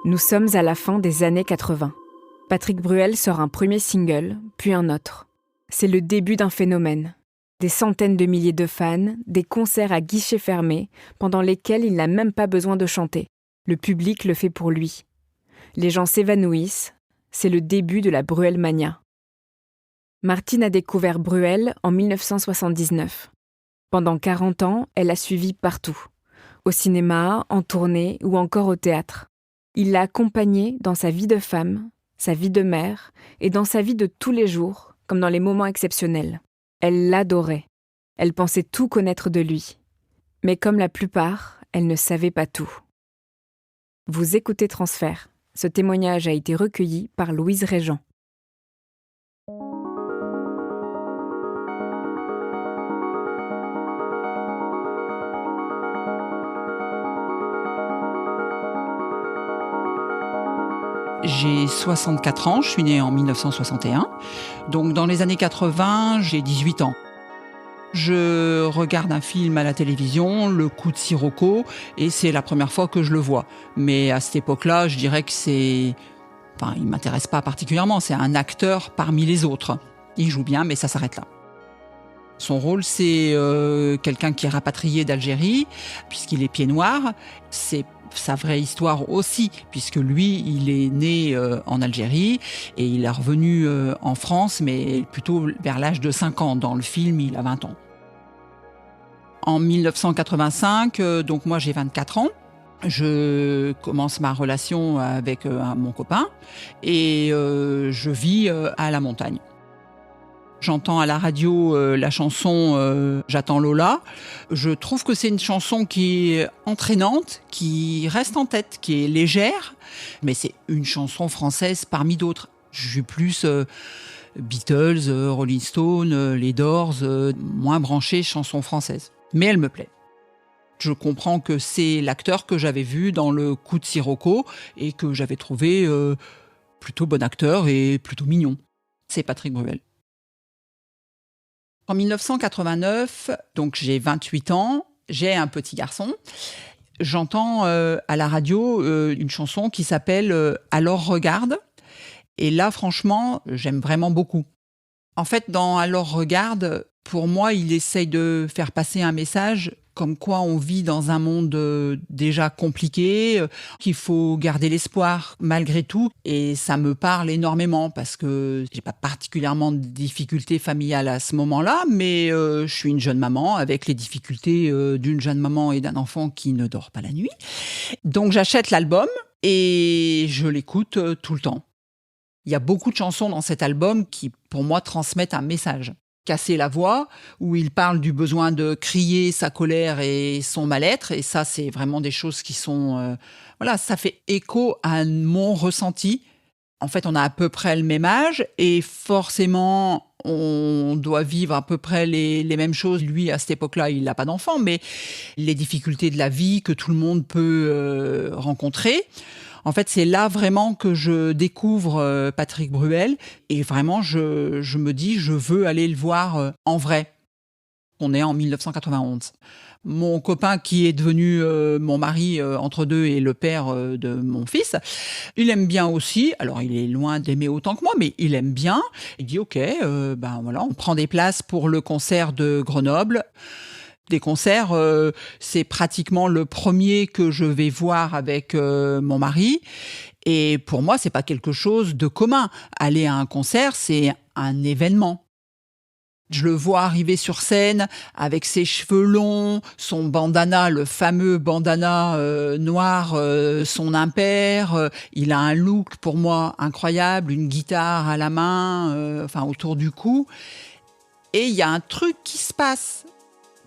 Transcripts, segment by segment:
Nous sommes à la fin des années 80. Patrick Bruel sort un premier single, puis un autre. C'est le début d'un phénomène. Des centaines de milliers de fans, des concerts à guichets fermés, pendant lesquels il n'a même pas besoin de chanter. Le public le fait pour lui. Les gens s'évanouissent. C'est le début de la Bruelmania. Martine a découvert Bruel en 1979. Pendant 40 ans, elle l'a suivi partout. Au cinéma, en tournée ou encore au théâtre. Il l'a accompagnée dans sa vie de femme, sa vie de mère et dans sa vie de tous les jours, comme dans les moments exceptionnels. Elle l'adorait. Elle pensait tout connaître de lui. Mais comme la plupart, elle ne savait pas tout. Vous écoutez Transfert. Ce témoignage a été recueilli par Louise Régent. J'ai 64 ans, je suis née en 1961. Donc dans les années 80, j'ai 18 ans. Je regarde un film à la télévision, Le Coup de Sirocco, et c'est la première fois que je le vois. Mais à cette époque-là, je dirais que il m'intéresse pas particulièrement, c'est un acteur parmi les autres. Il joue bien, mais ça s'arrête là. Son rôle, c'est quelqu'un qui est rapatrié d'Algérie, puisqu'il est pied noir. C'est sa vraie histoire aussi, puisque lui, il est né en Algérie et il est revenu en France, mais plutôt vers l'âge de 5 ans. Dans le film, il a 20 ans. En 1985, donc moi j'ai 24 ans, je commence ma relation avec mon copain et je vis à la montagne. J'entends à la radio la chanson J'attends Lola. Je trouve que c'est une chanson qui est entraînante, qui reste en tête, qui est légère, mais c'est une chanson française parmi d'autres. Je suis plus Beatles, Rolling Stones, les Doors, moins branché chanson française. Mais elle me plaît. Je comprends que c'est l'acteur que j'avais vu dans Le Coup de Sirocco et que j'avais trouvé plutôt bon acteur et plutôt mignon. C'est Patrick Bruel. En 1989, donc j'ai 28 ans, j'ai un petit garçon. J'entends à la radio une chanson qui s'appelle « Alors regarde ». Et là, franchement, j'aime vraiment beaucoup. En fait, dans « Alors regarde », pour moi, il essaye de faire passer un message comme quoi on vit dans un monde déjà compliqué, qu'il faut garder l'espoir malgré tout. Et ça me parle énormément parce que j'ai pas particulièrement de difficultés familiales à ce moment-là, mais je suis une jeune maman avec les difficultés d'une jeune maman et d'un enfant qui ne dort pas la nuit. Donc j'achète l'album et je l'écoute tout le temps. Il y a beaucoup de chansons dans cet album qui, pour moi, transmettent un message. Casser la voix, où il parle du besoin de crier sa colère et son mal-être. Et ça, c'est vraiment des choses qui sont... ça fait écho à mon ressenti. En fait, on a à peu près le même âge et forcément, on doit vivre à peu près les mêmes choses. Lui, à cette époque-là, il n'a pas d'enfant, mais les difficultés de la vie que tout le monde peut rencontrer. En fait, c'est là vraiment que je découvre Patrick Bruel et vraiment, je me dis, je veux aller le voir en vrai. On est en 1991. Mon copain, qui est devenu mon mari entre deux et le père de mon fils, il aime bien aussi. Alors, il est loin d'aimer autant que moi, mais il aime bien. Il dit, OK, on prend des places pour le concert de Grenoble. Des concerts, c'est pratiquement le premier que je vais voir avec mon mari. Et pour moi, c'est pas quelque chose de commun. Aller à un concert, c'est un événement. Je le vois arriver sur scène avec ses cheveux longs, son bandana, le fameux bandana noir, son impair. Il a un look pour moi incroyable, une guitare à la main, autour du cou. Et il y a un truc qui se passe.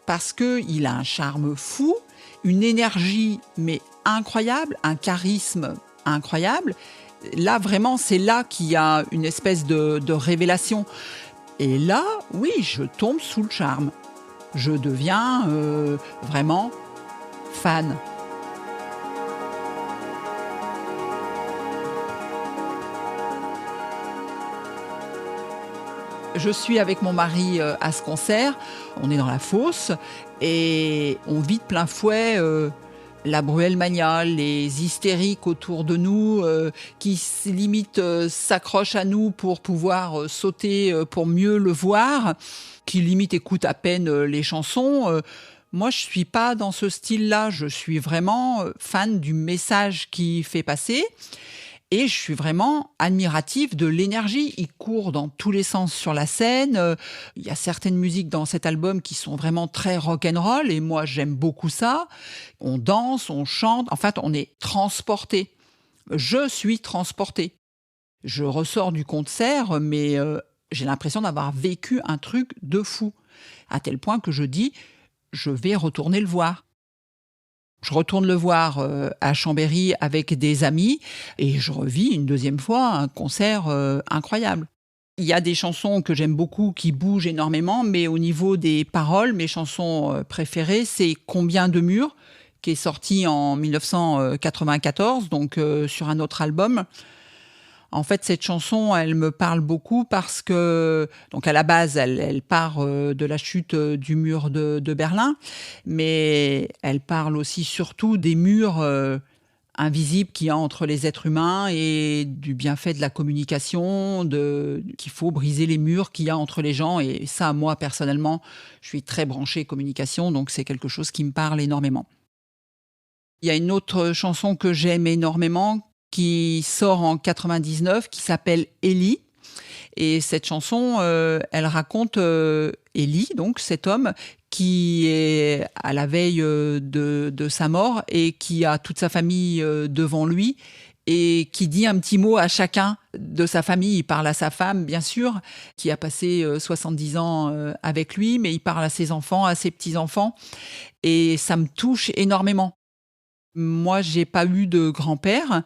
Parce qu'il a un charme fou, une énergie mais incroyable, un charisme incroyable. Là, vraiment, c'est là qu'il y a une espèce de révélation. Et là, oui, je tombe sous le charme. Je deviens vraiment fan. Je suis avec mon mari à ce concert, on est dans la fosse et on vit de plein fouet la Bruel mania, les hystériques autour de nous qui limite s'accrochent à nous pour pouvoir sauter pour mieux le voir, qui limite écoutent à peine les chansons. Moi, je suis pas dans ce style-là. Je suis vraiment fan du message qu'il fait passer. Et je suis vraiment admirative de l'énergie. Il court dans tous les sens sur la scène. Il y a certaines musiques dans cet album qui sont vraiment très rock'n'roll. Et moi, j'aime beaucoup ça. On danse, on chante. En fait, on est transporté. Je suis transportée. Je ressors du concert, mais j'ai l'impression d'avoir vécu un truc de fou. À tel point que je dis, je vais retourner le voir. Je retourne le voir à Chambéry avec des amis et je revis une deuxième fois un concert incroyable. Il y a des chansons que j'aime beaucoup qui bougent énormément, mais au niveau des paroles, mes chansons préférées, c'est Combien de murs, qui est sorti en 1994, donc sur un autre album. En fait, cette chanson, elle me parle beaucoup parce que, donc à la base, elle part de la chute du mur de Berlin, mais elle parle aussi surtout des murs invisibles qu'il y a entre les êtres humains et du bienfait de la communication, qu'il faut briser les murs qu'il y a entre les gens. Et ça, moi, personnellement, je suis très branchée communication, donc c'est quelque chose qui me parle énormément. Il y a une autre chanson que j'aime énormément, qui sort en 99, qui s'appelle Ellie. Et cette chanson, elle raconte Ellie, donc cet homme qui est à la veille de sa mort et qui a toute sa famille devant lui et qui dit un petit mot à chacun de sa famille. Il parle à sa femme, bien sûr, qui a passé 70 ans avec lui, mais il parle à ses enfants, à ses petits-enfants. Et ça me touche énormément. Moi, j'ai pas eu de grand-père,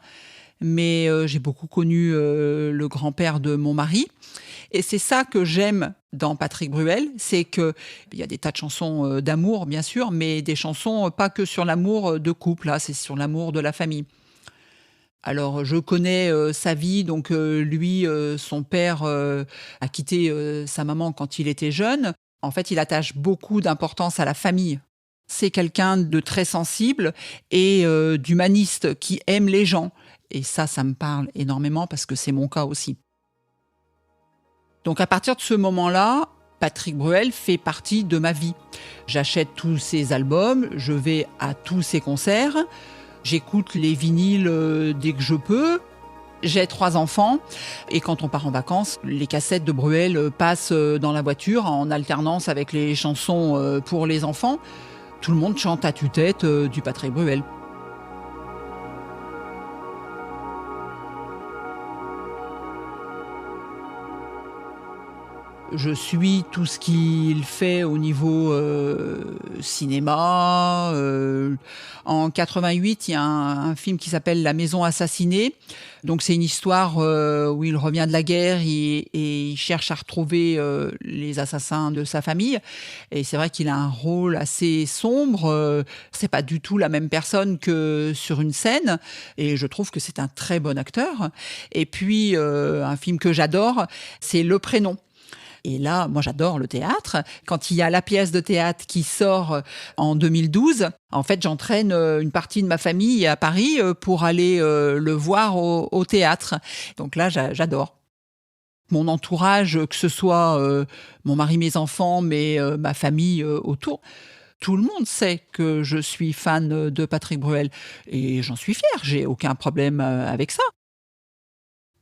mais j'ai beaucoup connu le grand-père de mon mari. Et c'est ça que j'aime dans Patrick Bruel, c'est qu'il y a des tas de chansons d'amour, bien sûr, mais des chansons pas que sur l'amour de couple, là, c'est sur l'amour de la famille. Alors, je connais sa vie, donc lui, son père a quitté sa maman quand il était jeune. En fait, il attache beaucoup d'importance à la famille. C'est quelqu'un de très sensible et d'humaniste qui aime les gens. Et ça me parle énormément parce que c'est mon cas aussi. Donc à partir de ce moment-là, Patrick Bruel fait partie de ma vie. J'achète tous ses albums, je vais à tous ses concerts, j'écoute les vinyles dès que je peux. J'ai 3 enfants et quand on part en vacances, les cassettes de Bruel passent dans la voiture en alternance avec les chansons pour les enfants. Tout le monde chante à tue-tête du Patrick Bruel. Je suis tout ce qu'il fait au niveau cinéma. En 88, il y a un film qui s'appelle La Maison assassinée. Donc c'est une histoire où il revient de la guerre et il cherche à retrouver les assassins de sa famille. Et c'est vrai qu'il a un rôle assez sombre. C'est pas du tout la même personne que sur une scène. Et je trouve que c'est un très bon acteur. Et puis un film que j'adore, c'est Le Prénom. Et là, moi, j'adore le théâtre. Quand il y a la pièce de théâtre qui sort en 2012, en fait, j'entraîne une partie de ma famille à Paris pour aller le voir au théâtre. Donc là, j'adore. Mon entourage, que ce soit mon mari, mes enfants, mais ma famille autour, tout le monde sait que je suis fan de Patrick Bruel. Et j'en suis fière, j'ai aucun problème avec ça.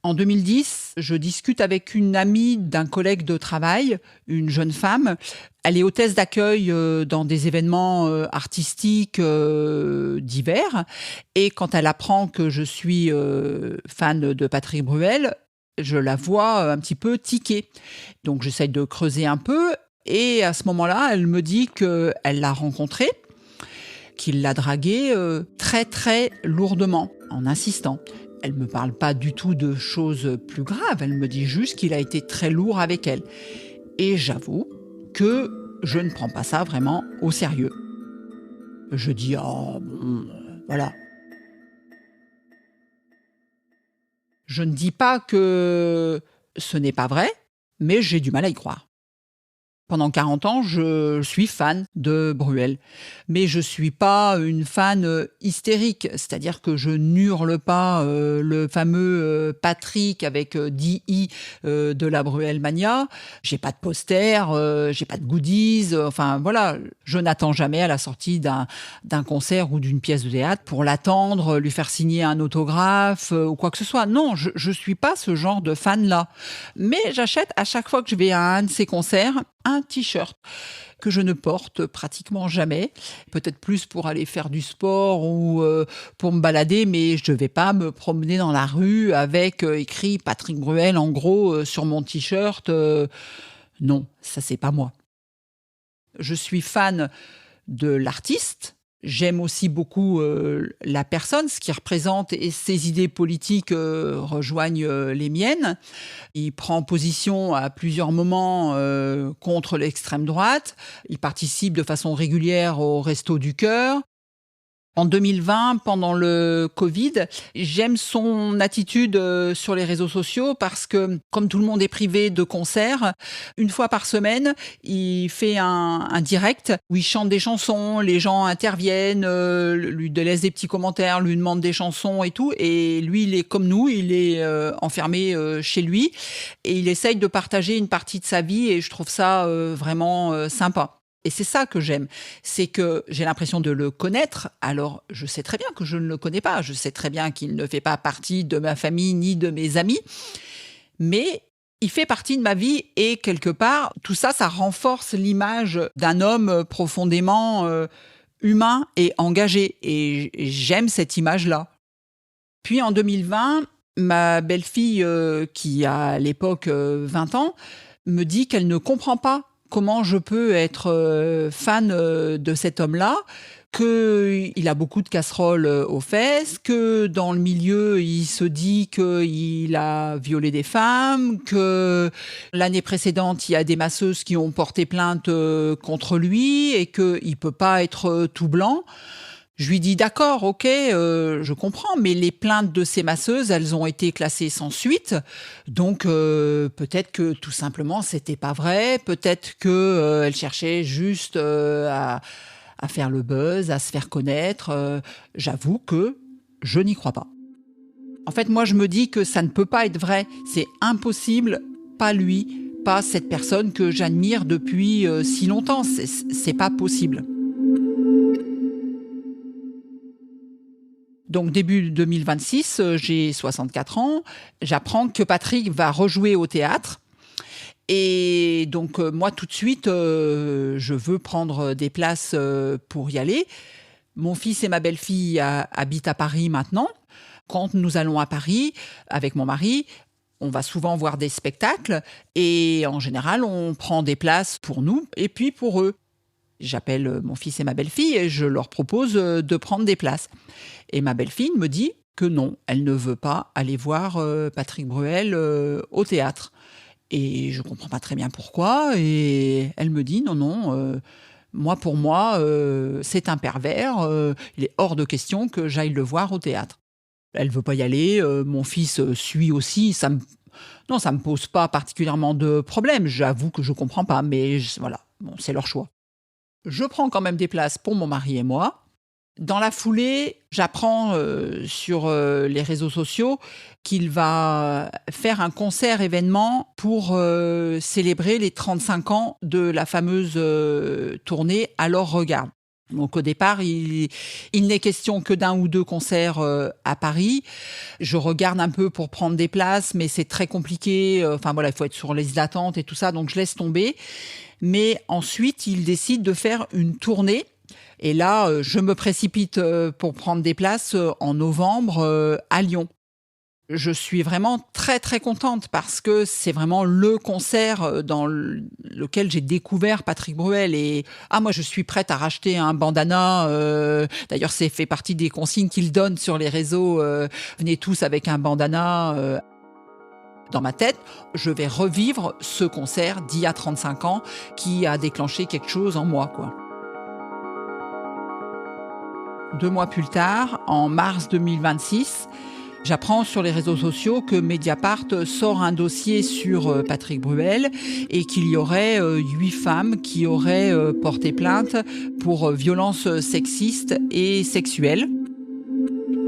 En 2010, je discute avec une amie d'un collègue de travail, une jeune femme. Elle est hôtesse d'accueil dans des événements artistiques divers. Et quand elle apprend que je suis fan de Patrick Bruel, je la vois un petit peu tiquer. Donc j'essaye de creuser un peu. Et à ce moment-là, elle me dit qu'elle l'a rencontré, qu'il l'a dragué très très lourdement, en insistant. Elle me parle pas du tout de choses plus graves, elle me dit juste qu'il a été très lourd avec elle. Et j'avoue que je ne prends pas ça vraiment au sérieux. Je dis, oh bon, voilà. Je ne dis pas que ce n'est pas vrai, mais j'ai du mal à y croire. Pendant 40 ans, je suis fan de Bruel. Mais je suis pas une fan hystérique, c'est-à-dire que je n'hurle pas le fameux Patrick avec 10 i de la Bruel Mania. J'ai pas de poster, j'ai pas de goodies. Enfin voilà, je n'attends jamais à la sortie d'un concert ou d'une pièce de théâtre pour l'attendre, lui faire signer un autographe ou quoi que ce soit. Non, je suis pas ce genre de fan-là. Mais j'achète à chaque fois que je vais à un de ses concerts un t-shirt que je ne porte pratiquement jamais, peut-être plus pour aller faire du sport ou pour me balader, mais je ne vais pas me promener dans la rue avec écrit Patrick Bruel en gros sur mon t-shirt. Non, ça c'est pas moi. Je suis fan de l'artiste. J'aime aussi beaucoup la personne, ce qu'il représente et ses idées politiques rejoignent les miennes. Il prend position à plusieurs moments contre l'extrême droite. Il participe de façon régulière au Resto du Cœur. En 2020, pendant le Covid, j'aime son attitude sur les réseaux sociaux parce que, comme tout le monde est privé de concerts, une fois par semaine, il fait un direct où il chante des chansons, les gens interviennent, lui laissent des petits commentaires, lui demandent des chansons et tout. Et lui, il est comme nous, il est enfermé chez lui et il essaye de partager une partie de sa vie et je trouve ça vraiment sympa. Et c'est ça que j'aime, c'est que j'ai l'impression de le connaître. Alors, je sais très bien que je ne le connais pas. Je sais très bien qu'il ne fait pas partie de ma famille ni de mes amis. Mais il fait partie de ma vie et quelque part, tout ça, ça renforce l'image d'un homme profondément humain et engagé. Et j'aime cette image-là. Puis en 2020, ma belle-fille, qui a à l'époque 20 ans, me dit qu'elle ne comprend pas comment je peux être fan de cet homme-là, qu'il a beaucoup de casseroles aux fesses, que dans le milieu, il se dit qu'il a violé des femmes, que l'année précédente, il y a des masseuses qui ont porté plainte contre lui et qu'il ne peut pas être tout blanc. Je lui dis d'accord, ok, je comprends, mais les plaintes de ces masseuses, elles ont été classées sans suite, donc peut-être que tout simplement c'était pas vrai, peut-être que elles cherchaient juste à faire le buzz, à se faire connaître. J'avoue que je n'y crois pas. En fait, moi je me dis que ça ne peut pas être vrai, c'est impossible, pas lui, pas cette personne que j'admire depuis si longtemps, c'est pas possible. Donc début 2026, j'ai 64 ans, j'apprends que Patrick va rejouer au théâtre. Et donc moi tout de suite, je veux prendre des places pour y aller. Mon fils et ma belle-fille habitent à Paris maintenant. Quand nous allons à Paris avec mon mari, on va souvent voir des spectacles et en général, on prend des places pour nous et puis pour eux. J'appelle mon fils et ma belle-fille et je leur propose de prendre des places. Et ma belle-fille me dit que non, elle ne veut pas aller voir Patrick Bruel au théâtre. Et je ne comprends pas très bien pourquoi. Et elle me dit non, pour moi, c'est un pervers. Il est hors de question que j'aille le voir au théâtre. Elle ne veut pas y aller. Mon fils suit aussi. Non, ça me pose pas particulièrement de problème. J'avoue que je ne comprends pas, mais voilà, bon, c'est leur choix. Je prends quand même des places pour mon mari et moi. Dans la foulée, j'apprends sur les réseaux sociaux qu'il va faire un concert-événement pour célébrer les 35 ans de la fameuse tournée « Alors regarde ». Donc au départ, il n'est question que d'un ou deux concerts à Paris. Je regarde un peu pour prendre des places, mais c'est très compliqué. Enfin voilà, il faut être sur les d'attente et tout ça, donc je laisse tomber. Mais ensuite, il décide de faire une tournée. Et là, je me précipite pour prendre des places en novembre à Lyon. Je suis vraiment très très contente parce que c'est vraiment le concert dans lequel j'ai découvert Patrick Bruel. Et moi, je suis prête à racheter un bandana. D'ailleurs, c'est fait partie des consignes qu'il donne sur les réseaux. Venez tous avec un bandana. Dans ma tête, je vais revivre ce concert d'il y a 35 ans qui a déclenché quelque chose en moi, quoi. 2 mois plus tard, en mars 2026, J'apprends sur les réseaux sociaux que Mediapart sort un dossier sur Patrick Bruel et qu'il y aurait 8 femmes qui auraient porté plainte pour violences sexistes et sexuelles.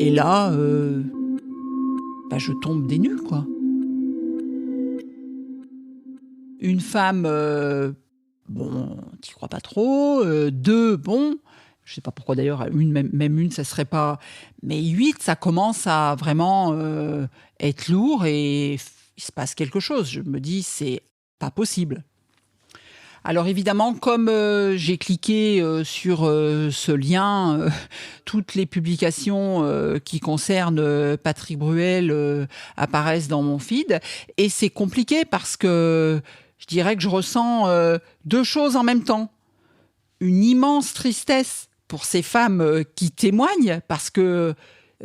Et là, je tombe des nues, quoi. Une femme, t'y crois pas trop. 2, je sais pas pourquoi d'ailleurs, même une, ça serait pas... Mais 8, ça commence à vraiment être lourd et il se passe quelque chose. Je me dis, c'est pas possible. Alors évidemment, comme j'ai cliqué sur ce lien, toutes les publications qui concernent Patrick Bruel apparaissent dans mon feed. Et c'est compliqué parce que je dirais que je ressens 2 choses en même temps. Une immense tristesse pour ces femmes qui témoignent, parce que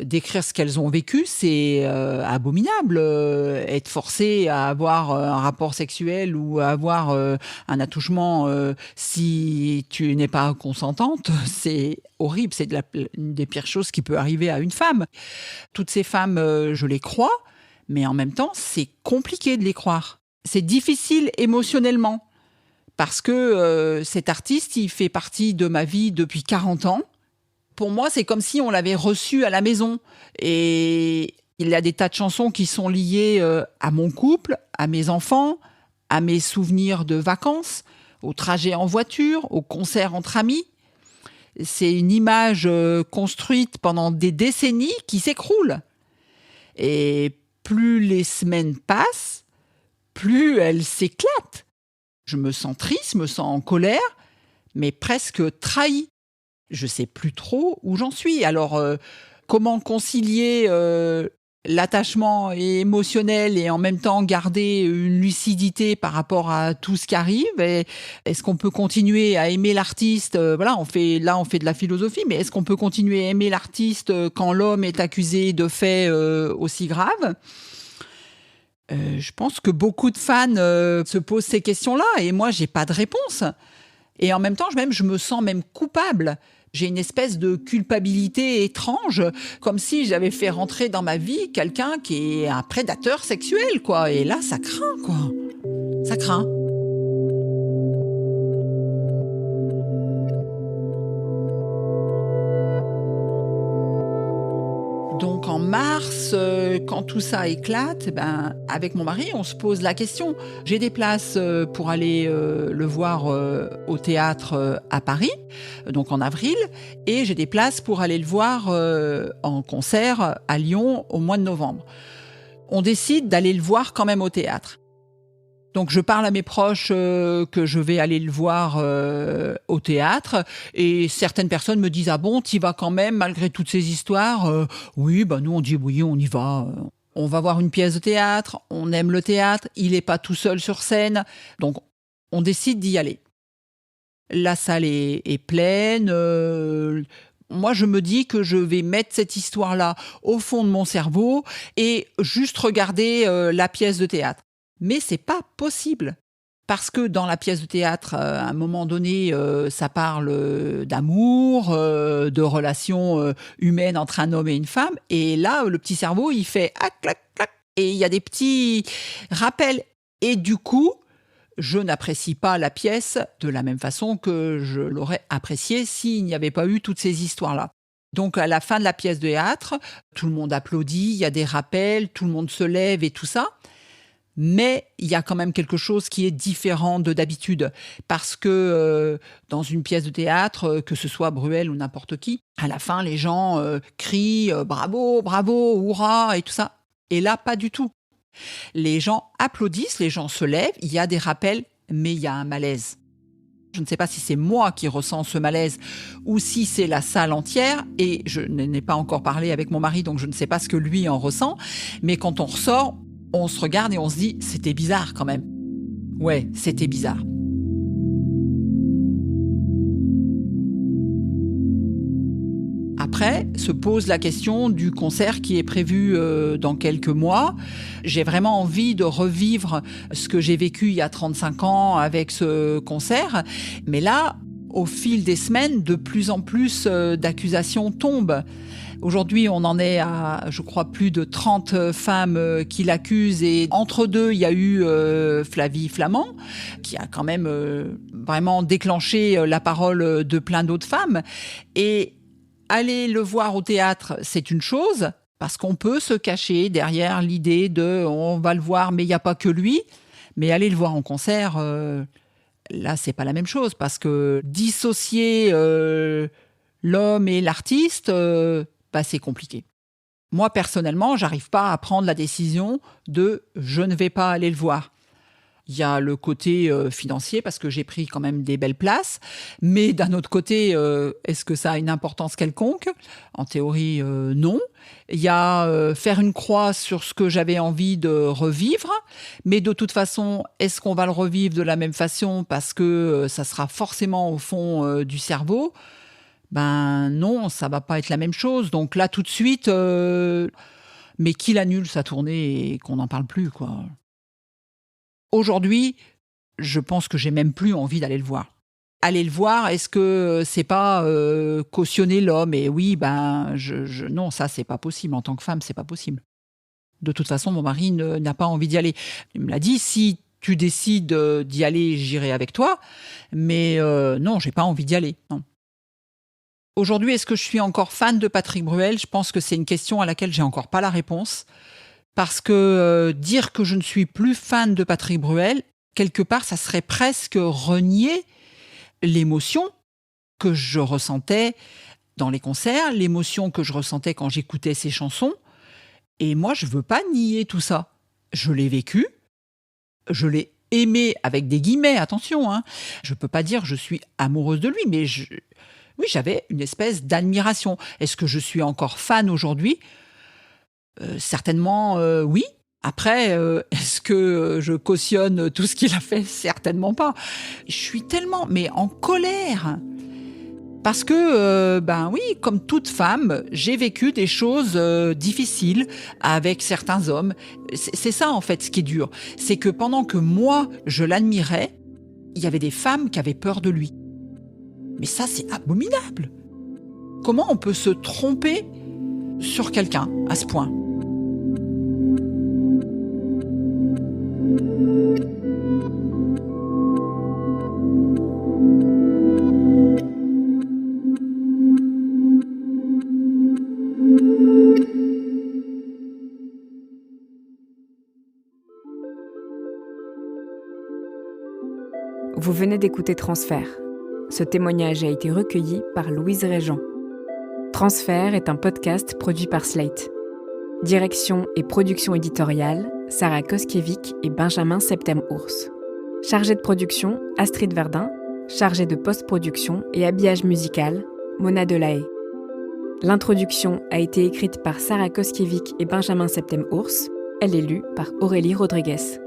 décrire ce qu'elles ont vécu, c'est abominable. Être forcée à avoir un rapport sexuel ou à avoir un attouchement si tu n'es pas consentante, c'est horrible. C'est une des pires choses qui peut arriver à une femme. Toutes ces femmes, je les crois, mais en même temps, c'est compliqué de les croire. C'est difficile émotionnellement. Parce que cet artiste, il fait partie de ma vie depuis 40 ans. Pour moi, c'est comme si on l'avait reçu à la maison. Et il y a des tas de chansons qui sont liées à mon couple, à mes enfants, à mes souvenirs de vacances, aux trajets en voiture, aux concerts entre amis. C'est une image construite pendant des décennies qui s'écroule. Et plus les semaines passent, plus elle s'éclate. Je me sens triste, me sens en colère, mais presque trahi. Je ne sais plus trop où j'en suis. Alors, comment concilier l'attachement émotionnel et en même temps garder une lucidité par rapport à tout ce qui arrive? Est-ce qu'on peut continuer à aimer l'artiste? On fait de la philosophie, mais est-ce qu'on peut continuer à aimer l'artiste quand l'homme est accusé de faits aussi graves? Je pense que beaucoup de fans se posent ces questions-là et moi, j'ai pas de réponse. Et en même temps, je me sens même coupable. J'ai une espèce de culpabilité étrange, comme si j'avais fait rentrer dans ma vie quelqu'un qui est un prédateur sexuel, quoi. Et là, ça craint, quoi. Ça craint. Donc en mars, quand tout ça éclate, avec mon mari, on se pose la question. J'ai des places pour aller le voir au théâtre à Paris, donc en avril, et j'ai des places pour aller le voir en concert à Lyon au mois de novembre. On décide d'aller le voir quand même au théâtre. Donc je parle à mes proches que je vais aller le voir au théâtre et certaines personnes me disent « Ah bon, t'y vas quand même malgré toutes ces histoires ?» Oui, nous on dit « Oui, on y va. On va voir une pièce de théâtre, on aime le théâtre, il n'est pas tout seul sur scène. » Donc on décide d'y aller. La salle est pleine. Moi, je me dis que je vais mettre cette histoire-là au fond de mon cerveau et juste regarder la pièce de théâtre. Mais c'est pas possible. Parce que dans la pièce de théâtre, à un moment donné, ça parle d'amour, de relations humaines entre un homme et une femme. Et là, le petit cerveau, il fait « ah, clac, clac ». Et il y a des petits rappels. Et du coup, je n'apprécie pas la pièce de la même façon que je l'aurais appréciée s'il n'y avait pas eu toutes ces histoires-là. Donc, à la fin de la pièce de théâtre, tout le monde applaudit, il y a des rappels, tout le monde se lève et tout ça. Mais il y a quand même quelque chose qui est différent de d'habitude. Parce que dans une pièce de théâtre, que ce soit Bruel ou n'importe qui, à la fin, les gens crient « bravo, bravo, hurrah » et tout ça. Et là, pas du tout. Les gens applaudissent, les gens se lèvent, il y a des rappels, mais il y a un malaise. Je ne sais pas si c'est moi qui ressens ce malaise ou si c'est la salle entière. Et je n'ai pas encore parlé avec mon mari, donc je ne sais pas ce que lui en ressent. Mais quand on ressort, on se regarde et on se dit « c'était bizarre quand même ». Ouais, c'était bizarre. Après, se pose la question du concert qui est prévu dans quelques mois. J'ai vraiment envie de revivre ce que j'ai vécu il y a 35 ans avec ce concert. Mais là, au fil des semaines, de plus en plus d'accusations tombent. Aujourd'hui, on en est à, je crois, plus de 30 femmes qui l'accusent. Et entre deux, il y a eu Flavie Flament, qui a quand même vraiment déclenché la parole de plein d'autres femmes. Et aller le voir au théâtre, c'est une chose, parce qu'on peut se cacher derrière l'idée de « on va le voir, mais il n'y a pas que lui ». Mais aller le voir en concert, là, c'est pas la même chose, parce que dissocier l'homme et l'artiste, c'est compliqué. Moi, personnellement, j'arrive pas à prendre la décision de « je ne vais pas aller le voir ». Il y a le côté financier, parce que j'ai pris quand même des belles places. Mais d'un autre côté, est-ce que ça a une importance quelconque ? En théorie, non. Il y a faire une croix sur ce que j'avais envie de revivre. Mais de toute façon, est-ce qu'on va le revivre de la même façon parce que ça sera forcément au fond du cerveau ? Non, ça va pas être la même chose. Donc là, tout de suite, mais qu'il annule sa tournée et qu'on n'en parle plus, quoi. Aujourd'hui, je pense que j'ai même plus envie d'aller le voir. Aller le voir, est-ce que c'est pas cautionner l'homme ? Et oui, non, ça c'est pas possible. En tant que femme, c'est pas possible. De toute façon, mon mari n'a pas envie d'y aller. Il me l'a dit, si tu décides d'y aller, j'irai avec toi. Mais non, j'ai pas envie d'y aller. Non. Aujourd'hui, est-ce que je suis encore fan de Patrick Bruel ? Je pense que c'est une question à laquelle j'ai encore pas la réponse. Parce que dire que je ne suis plus fan de Patrick Bruel, quelque part, ça serait presque renier l'émotion que je ressentais dans les concerts, l'émotion que je ressentais quand j'écoutais ses chansons. Et moi, je ne veux pas nier tout ça. Je l'ai vécu, je l'ai aimé avec des guillemets, attention. Je ne peux pas dire que je suis amoureuse de lui, mais oui, j'avais une espèce d'admiration. Est-ce que je suis encore fan aujourd'hui ? Certainement, oui. Après, est-ce que je cautionne tout ce qu'il a fait ? Certainement pas. Je suis tellement, mais en colère. Parce que, oui, comme toute femme, j'ai vécu des choses difficiles avec certains hommes. C'est ça, en fait, ce qui est dur. C'est que pendant que moi, je l'admirais, il y avait des femmes qui avaient peur de lui. Mais ça, c'est abominable. Comment on peut se tromper sur quelqu'un à ce point ? Vous venez d'écouter Transfert. Ce témoignage a été recueilli par Louise Régent. Transfert est un podcast produit par Slate. Direction et production éditoriale, Sarah Koskiewicz et Benjamin Septem-Ours. Chargée de production, Astrid Verdun. Chargée de post-production et habillage musical, Mona Delahaye. L'introduction a été écrite par Sarah Koskiewicz et Benjamin Septem-Ours. Elle est lue par Aurélie Rodriguez.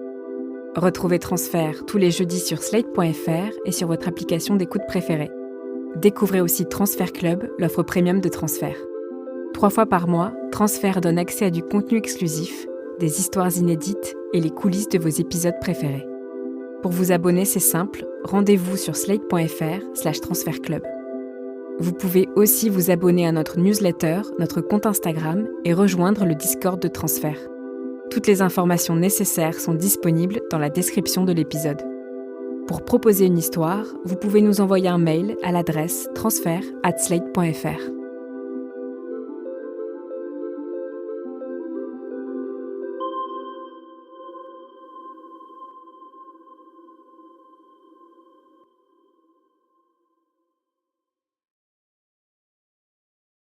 Retrouvez Transfert tous les jeudis sur slate.fr et sur votre application d'écoute préférée. Découvrez aussi Transfert Club, l'offre premium de Transfert. 3 fois par mois, Transfert donne accès à du contenu exclusif, des histoires inédites et les coulisses de vos épisodes préférés. Pour vous abonner, c'est simple, rendez-vous sur slate.fr/transfertclub. Vous pouvez aussi vous abonner à notre newsletter, notre compte Instagram et rejoindre le Discord de Transfert. Toutes les informations nécessaires sont disponibles dans la description de l'épisode. Pour proposer une histoire, vous pouvez nous envoyer un mail à l'adresse transfert@slate.fr.